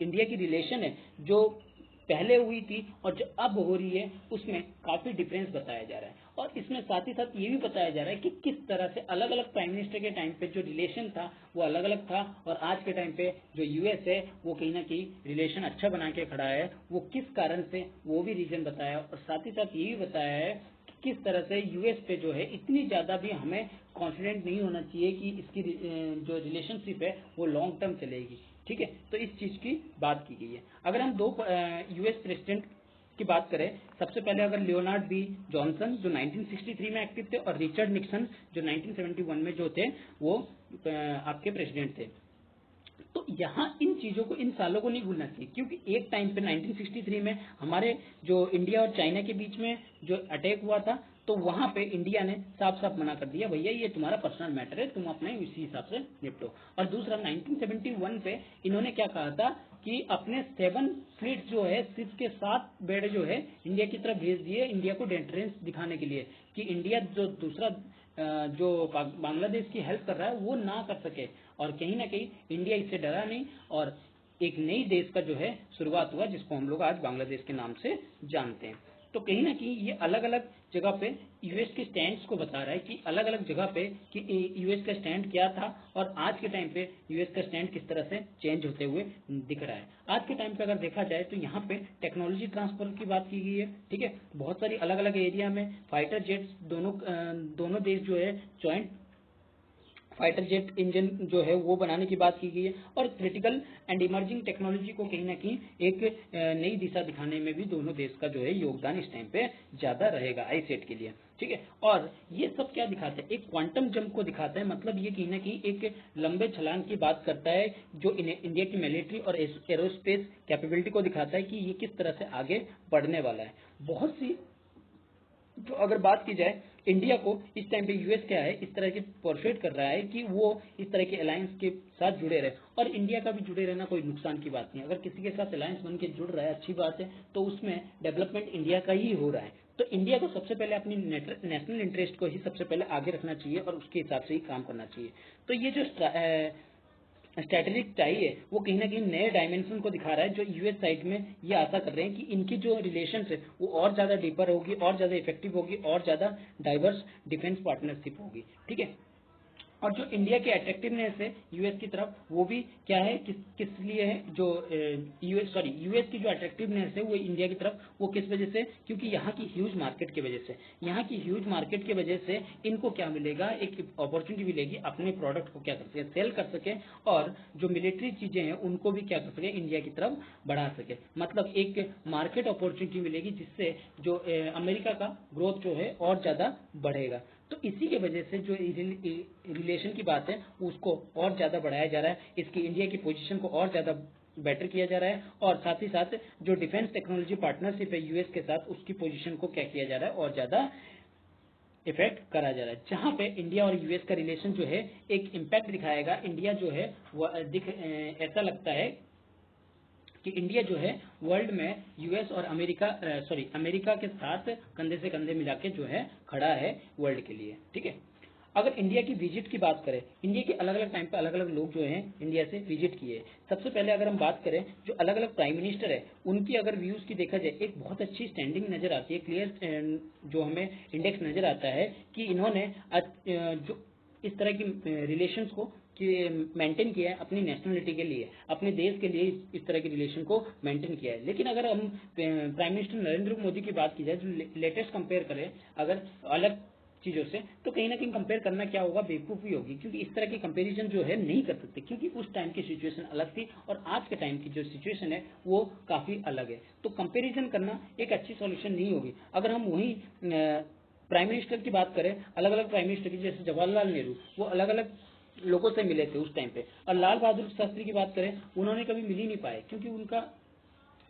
इंडिया की रिलेशन है, जो पहले हुई थी और जो अब हो रही है, उसमें काफी डिफरेंस बताया जा रहा है। और इसमें साथ ही साथ ये भी बताया जा रहा है कि किस तरह से अलग अलग प्राइम मिनिस्टर के टाइम पे जो रिलेशन था वो अलग अलग था, और आज के टाइम पे जो यूएस है वो कहीं ना कहीं रिलेशन अच्छा बना के खड़ा है। वो किस कारण से, वो भी रीजन बताया। और साथ ही साथ ये भी बताया है कि किस तरह से यूएस पे जो है इतनी ज्यादा भी हमें कॉन्फिडेंट नहीं होना चाहिए कि इसकी जो रिलेशनशिप है वो लॉन्ग टर्म चलेगी। ठीक है, तो इस चीज की बात की गई है। अगर हम दो यूएस प्रेसिडेंट की बात करें, सबसे पहले अगर लियोनार्ड बी जॉनसन जो 1963 में एक्टिव थे, और रिचर्ड निक्सन जो 1971 में जो थे वो आपके प्रेसिडेंट थे। तो यहाँ इन चीजों को, इन सालों को नहीं भूलना चाहिए, क्योंकि एक टाइम पे 1963 में हमारे जो इंडिया और चाइना के बीच में जो अटैक हुआ था, तो वहां पे इंडिया ने साफ साफ मना कर दिया, भैया ये तुम्हारा पर्सनल मैटर है, तुम अपने इसी हिसाब से निपटो। और दूसरा 1971 पे इन्होंने क्या कहा था कि अपने 7 फ्लीट जो है, शिप के 7 बेड़ जो है इंडिया की तरफ भेज दिए, इंडिया को डेंटरेंस दिखाने के लिए कि इंडिया जो दूसरा जो बांग्लादेश की हेल्प कर रहा है वो ना कर सके। और कहीं ना कहीं इंडिया इससे डरा नहीं, और एक नई देश का जो है शुरुआत हुआ, जिसको हम लोग आज बांग्लादेश के नाम से जानते हैं। तो कहीं ना कहीं ये अलग अलग जगह पे यूएस के स्टैंड्स को बता रहा है कि अलग अलग जगह पे कि यूएस का स्टैंड क्या था, और आज के टाइम पे यूएस का स्टैंड किस तरह से चेंज होते हुए दिख रहा है। आज के टाइम पे अगर देखा जाए तो यहाँ पे टेक्नोलॉजी ट्रांसफर की बात की गई है, ठीक है, बहुत सारी अलग अलग एरिया में फाइटर जेट्स दोनों देश जो है ज्वाइंट फाइटर जेट इंजन जो है वो बनाने की बात की गई है। और क्रिटिकल एंड इमर्जिंग टेक्नोलॉजी को कहीं ना कहीं एक नई दिशा दिखाने में भी दोनों देश का जो है योगदान इस टाइम पे ज्यादा रहेगा आईसेट के लिए, ठीक है। और ये सब क्या दिखाता है? एक क्वांटम जंप को दिखाता है, मतलब ये कहीं ना कहीं एक लंबे छलांग की बात करता है, जो इंडिया की मिलिट्री और एरोस्पेस कैपेबिलिटी को दिखाता है कि ये किस तरह से आगे बढ़ने वाला है। बहुत सी तो अगर बात की जाए, इंडिया को इस टाइम पे यूएस क्या है इस तरह की परसुएट कर रहा है कि वो इस तरह के अलायंस के साथ जुड़े रहे। और इंडिया का भी जुड़े रहना कोई नुकसान की बात नहीं है। अगर किसी के साथ अलायंस बन के जुड़ रहा है, अच्छी बात है, तो उसमें डेवलपमेंट इंडिया का ही हो रहा है। तो इंडिया को सबसे पहले अपनी नेशनल इंटरेस्ट को ही सबसे पहले आगे रखना चाहिए और उसके हिसाब से ही काम करना चाहिए। तो ये जो स्ट्रैटेजिक टाई है वो कहीं ना कहीं नए डायमेंशन को दिखा रहा है, जो यूएस साइड में ये आशा कर रहे हैं कि इनकी जो रिलेशन है वो और ज्यादा डीपर होगी, और ज्यादा इफेक्टिव होगी, और ज्यादा डाइवर्स डिफेंस पार्टनरशिप होगी, ठीक है। और जो इंडिया की अट्रैक्टिवनेस है यूएस की तरफ, वो भी क्या है, किस लिए है, जो यूएस की जो अट्रैक्टिवनेस है वो इंडिया की तरफ, वो किस वजह से? क्योंकि यहाँ की ह्यूज मार्केट की वजह से, यहाँ की ह्यूज मार्केट की वजह से इनको क्या मिलेगा, एक अपॉर्चुनिटी मिलेगी अपने प्रोडक्ट को क्या कर सके, सेल कर सके, और जो मिलिट्री चीजें हैं उनको भी क्या कर सके, इंडिया की तरफ बढ़ा सके। मतलब एक मार्केट अपॉर्चुनिटी मिलेगी, जिससे जो अमेरिका का ग्रोथ जो है और ज्यादा बढ़ेगा। तो इसी के वजह से जो रिलेशन की बात है उसको और ज्यादा बढ़ाया जा रहा है, इसकी इंडिया की पोजीशन को और ज्यादा बेटर किया जा रहा है, और साथ ही साथ जो डिफेंस टेक्नोलॉजी पार्टनरशिप है यूएस के साथ, उसकी पोजीशन को क्या किया जा रहा है, और ज्यादा इफेक्ट करा जा रहा है। जहां पे इंडिया और यूएस का रिलेशन जो है एक इम्पैक्ट दिखाएगा, इंडिया जो है ऐसा लगता है कि इंडिया जो है वर्ल्ड में यूएस और अमेरिका के साथ कंधे से कंधे मिला के जो है खड़ा है वर्ल्ड के लिए, ठीक है। अगर इंडिया की विजिट की बात करें, इंडिया के अलग अलग टाइम पे अलग अलग लोग जो हैं इंडिया से विजिट किए। सबसे पहले अगर हम बात करें, जो अलग अलग प्राइम मिनिस्टर है उनकी अगर व्यूज की देखा जाए, एक बहुत अच्छी स्टैंडिंग नजर आती है, क्लियर जो हमें इंडेक्स नजर आता है कि इन्होंने जो इस तरह की रिलेशंस को कि मेंटेन किया है अपनी नेशनलिटी के लिए, अपने देश के लिए इस तरह के रिलेशन को मेंटेन किया है। लेकिन अगर हम प्राइम मिनिस्टर नरेंद्र मोदी की बात की जाए, जो लेटेस्ट कंपेयर करें, अगर अलग चीज़ों से, तो कहीं ना कहीं कंपेयर करना क्या होगा, बेवकूफ़ी होगी, क्योंकि इस तरह की कंपैरिजन जो है नहीं कर सकते, क्योंकि उस टाइम की सिचुएशन अलग थी और आज के टाइम की जो सिचुएशन है वो काफ़ी अलग है। तो कंपैरिजन करना एक अच्छी सॉल्यूशन नहीं होगी। अगर हम वही प्राइम मिनिस्टर की बात करें, अलग अलग प्राइम मिनिस्टर की, जैसे जवाहरलाल नेहरू, वो अलग अलग लोगों से मिले थे उस टाइम पे, और लाल बहादुर शास्त्री की बात करें, उन्होंने कभी मिल ही नहीं पाए, क्योंकि उनका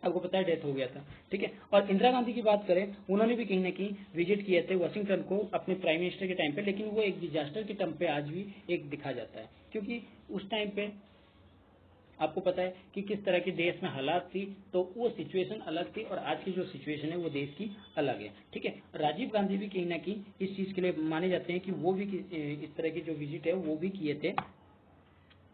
आपको पता है डेथ हो गया था। ठीक है, और इंदिरा गांधी की बात करें, उन्होंने भी कहीं ना कहीं विजिट किए थे वाशिंगटन को अपने प्राइम मिनिस्टर के टाइम पे, लेकिन वो एक डिजास्टर के टाइम पे आज भी एक दिखा जाता है, क्योंकि उस टाइम पे आपको पता है कि किस तरह के देश में हालात थी, तो वो सिचुएशन अलग थी और आज की जो सिचुएशन है वो देश की अलग है। ठीक है, राजीव गांधी भी कहीं ना कहीं इस चीज़ के लिए माने जाते हैं कि वो भी इस तरह की जो विजिट है वो भी किए थे।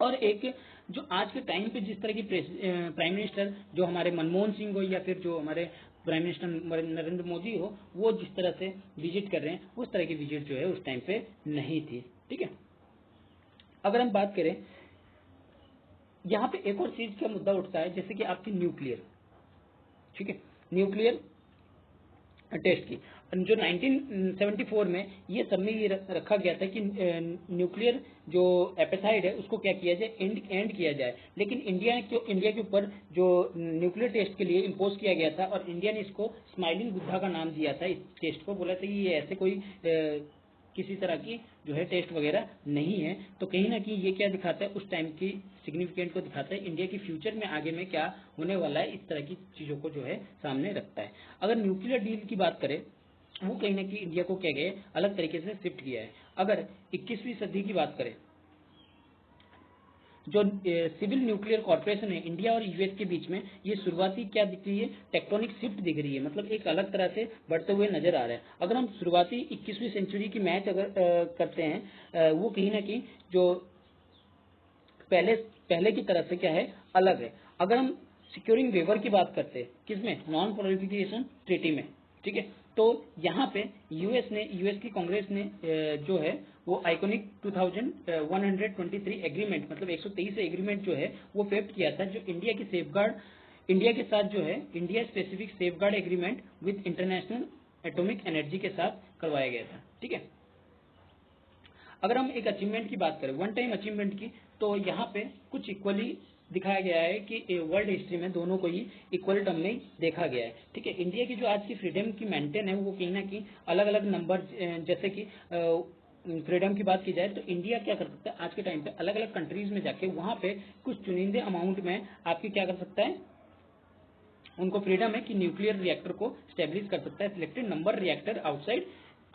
और एक जो आज के टाइम पे जिस तरह की प्राइम मिनिस्टर जो हमारे मनमोहन सिंह हो, या फिर जो हमारे प्राइम मिनिस्टर नरेंद्र मोदी हो, वो जिस तरह से विजिट कर रहे हैं, उस तरह की विजिट जो है उस टाइम पे नहीं थी। ठीक है, अगर हम बात करें, यहाँ पे एक और चीज का मुद्दा उठता है, जैसे कि आपकी न्यूक्लियर, ठीक है, न्यूक्लियर टेस्ट की, जो 1974 में ये सब में ये रखा गया था कि न्यूक्लियर जो एपेसाइड है उसको क्या किया जाए, एंड किया जाए। लेकिन इंडिया के ऊपर जो न्यूक्लियर टेस्ट के लिए इम्पोज किया गया था, और इंडिया ने इसको स्माइलिंग बुद्धा का नाम दिया था, इस टेस्ट को बोला था कि ये ऐसे कोई किसी तरह की जो है टेस्ट वगैरह नहीं है। तो कहीं ना कहीं ये क्या दिखाता है, उस टाइम की सिग्निफिकेंट को दिखाता है, इंडिया की फ्यूचर में आगे में क्या होने वाला है, इस तरह की चीज़ों को जो है सामने रखता है। अगर न्यूक्लियर डील की बात करें, वो कहीं ना कहीं इंडिया को क्या गया, अलग तरीके से शिफ्ट किया है। अगर 21वीं सदी की बात करें, जो सिविल न्यूक्लियर कॉर्पोरेशन है इंडिया और यूएस के बीच में, ये शुरुआती क्या दिख रही है, टेक्टोनिक शिफ्ट दिख रही है, मतलब एक अलग तरह से बढ़ते हुए नजर आ रहा है। अगर हम शुरुआती 21वीं सेंचुरी की मैच अगर करते हैं, वो कहीं ना कहीं जो पहले पहले की तरह से क्या है, अलग है। अगर हम सिक्योरिंग वेवर की बात करते हैं, किसमें, नॉन प्रोलिफरेशन ट्रीटी में, ठीक है, तो यहाँ पे यूएस की कांग्रेस ने जो है वो आइकॉनिक 2123 एग्रीमेंट, मतलब 123 एग्रीमेंट जो है वो फेप्ट किया था, जो इंडिया के साथ जो है India specific safeguard agreement with international atomic energy के साथ करवाया गया था। ठीक है, अगर हम एक अचीवमेंट की बात करें, वन टाइम अचीवमेंट की, तो यहाँ पे कुछ इक्वली दिखाया गया है कि वर्ल्ड हिस्ट्री में दोनों को ही इक्वल टर्म में देखा गया है। ठीक है, इंडिया की जो आज की फ्रीडम की मेंटेन है, वो कहीं ना कहीं अलग अलग नंबर, जैसे कि फ्रीडम की बात की जाए, तो इंडिया क्या कर सकता है आज के टाइम पे, अलग अलग कंट्रीज में जाके वहां पे कुछ चुनिंदे अमाउंट में आपकी क्या कर सकता है, उनको फ्रीडम है कि न्यूक्लियर रिएक्टर को स्टेब्लिश कर सकता है, selected number reactor outside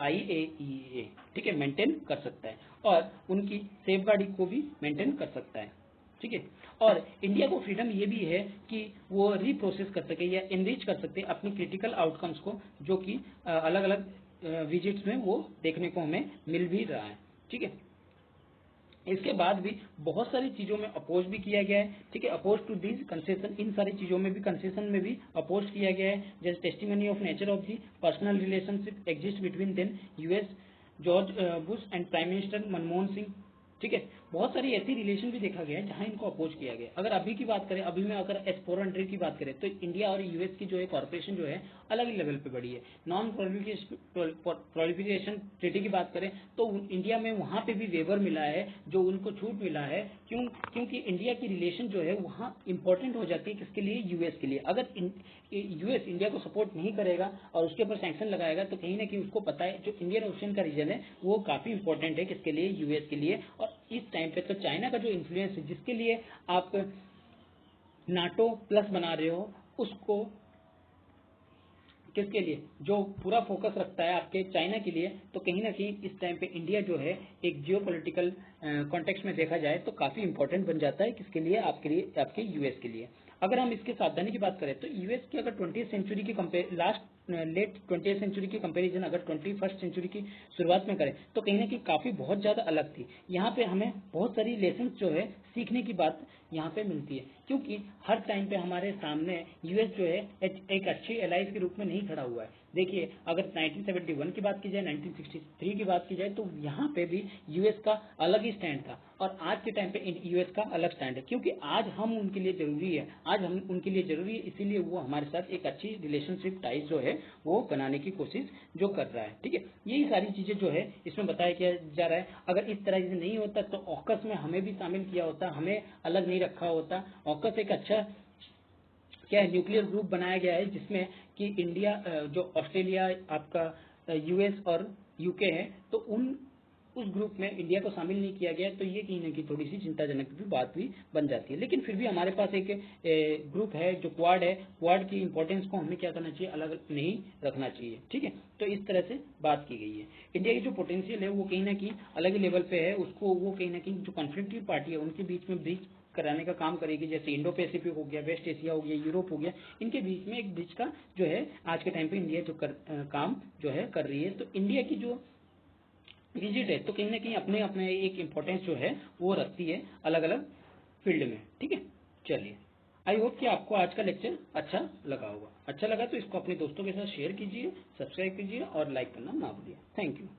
IAEA, ठीक है, मेंटेन कर सकता है, और उनकी सेफगार्डिंग को भी मेंटेन कर सकता है। ठीक है, और इंडिया को फ्रीडम ये भी है कि वो रीप्रोसेस कर सके या एनरिच कर सकते अपनी क्रिटिकल आउटकम्स को, जो कि अलग अलग विजिट्स में वो देखने को हमें मिल भी रहा है। ठीक है, इसके बाद भी बहुत सारी चीजों में अपोज भी किया गया है। ठीक है, अपोज टू दिस कंसेशन, इन सारी चीजों में भी, कंसेशन में भी अपोज किया गया है, जैसे testimony of nature of the personal relationship exist between then US George Bush and prime minister Manmohan Singh. ठीक है, बहुत सारी ऐसी रिलेशन भी देखा गया है जहां इनको अपोज किया गया है। अगर अभी की बात करें, अभी में अगर S-400 की बात करें, तो इंडिया और यूएस की जो है कॉर्पोरेशन जो है अलग ही लेवल पे बढ़ी है। नॉन प्रोलिफरेशन ट्रीटी की बात करें, तो इंडिया में वहां पे भी वेवर मिला है, जो उनको छूट मिला है, क्योंकि इंडिया की रिलेशन जो है वहां इंपॉर्टेंट हो जाती है, किसके लिए, यूएस के लिए। अगर यूएस इंडिया को सपोर्ट नहीं करेगा और उसके ऊपर सैंक्शन लगाएगा, तो कहीं ना कहीं उसको पता है जो इंडियन ओशन का रीजन है वो काफी इंपॉर्टेंट है, किसके लिए, यूएस के लिए। और इस टाइम पे तो चाइना का जो इन्फ्लुएंस है, जिसके लिए आप नाटो प्लस बना रहे हो, उसको किसके लिए, जो पूरा फोकस रखता है आपके चाइना के लिए, तो कहीं ना कहीं इस टाइम पे इंडिया जो है एक जियो पोलिटिकल कॉन्टेक्स्ट में देखा जाए तो काफी इंपॉर्टेंट बन जाता है, किसके लिए, आपके लिए, आपके यूएस के लिए। अगर हम इसके सावधानी की बात करें, तो यूएस की अगर 20th सेंचुरी की लेट 20th सेंचुरी की कंपैरिजन अगर 21st सेंचुरी की शुरुआत में करें, तो कहीं ना कहीं काफी बहुत ज्यादा अलग थी। यहाँ पे हमें बहुत सारी लेसन जो है सीखने की बात यहाँ पे मिलती है, क्योंकि हर टाइम पे हमारे सामने यूएस जो है एक अच्छी एलाइज के रूप में नहीं खड़ा हुआ है। देखिए, अगर 1971 की बात की जाए, 1963 की बात की जाए, तो यहाँ पे भी यूएस का अलग ही स्टैंड था, और आज के टाइम पे यूएस का अलग स्टैंड है, क्योंकि आज हम उनके लिए जरूरी है, आज हम उनके लिए जरूरी है, इसीलिए वो हमारे साथ एक अच्छी रिलेशनशिप टाइज जो है वो बनाने की कोशिश जो कर रहा है। ठीक है, यही सारी चीजें जो है इसमें बताया किया जा रहा है। अगर इस तरह से नहीं होता तो ऑकस में हमें भी शामिल किया होता, हमें अलग नहीं रखा होता। ऑकस एक अच्छा क्या है, न्यूक्लियर ग्रुप बनाया गया है, जिसमें कि इंडिया, जो ऑस्ट्रेलिया, आपका यूएस और यूके है, तो उस ग्रुप में इंडिया को शामिल नहीं किया गया, तो ये कहीं ना कहीं थोड़ी सी चिंताजनक भी बात भी बन जाती है। लेकिन फिर भी हमारे पास एक ग्रुप है जो क्वाड है, क्वाड की इंपॉर्टेंस को हमें क्या करना चाहिए, अलग नहीं रखना चाहिए। ठीक है, तो इस तरह से बात की गई है। इंडिया की जो पोटेंशियल है वो कहीं ना कहीं अलग ही लेवल पे है, उसको वो कहीं ना कहीं जो कॉन्फ्लिक्टिव पार्टी है उनके बीच में ब्रिज कराने का काम करेगी, जैसे इंडो पैसिफिक हो गया, वेस्ट एशिया हो गया, यूरोप हो गया, इनके बीच में एक ब्रिज का जो है आज के टाइम पे इंडिया जो काम जो है कर रही है। तो इंडिया की जो विजिट है तो कहीं ना कहीं अपने अपने एक इम्पोर्टेंस जो है वो रखती है अलग अलग फील्ड में। ठीक है, चलिए, आई होप कि आपको आज का लेक्चर अच्छा लगा होगा। अच्छा लगा तो इसको अपने दोस्तों के साथ शेयर कीजिए, सब्सक्राइब कीजिए और लाइक करना ना भूलिए। Thank you.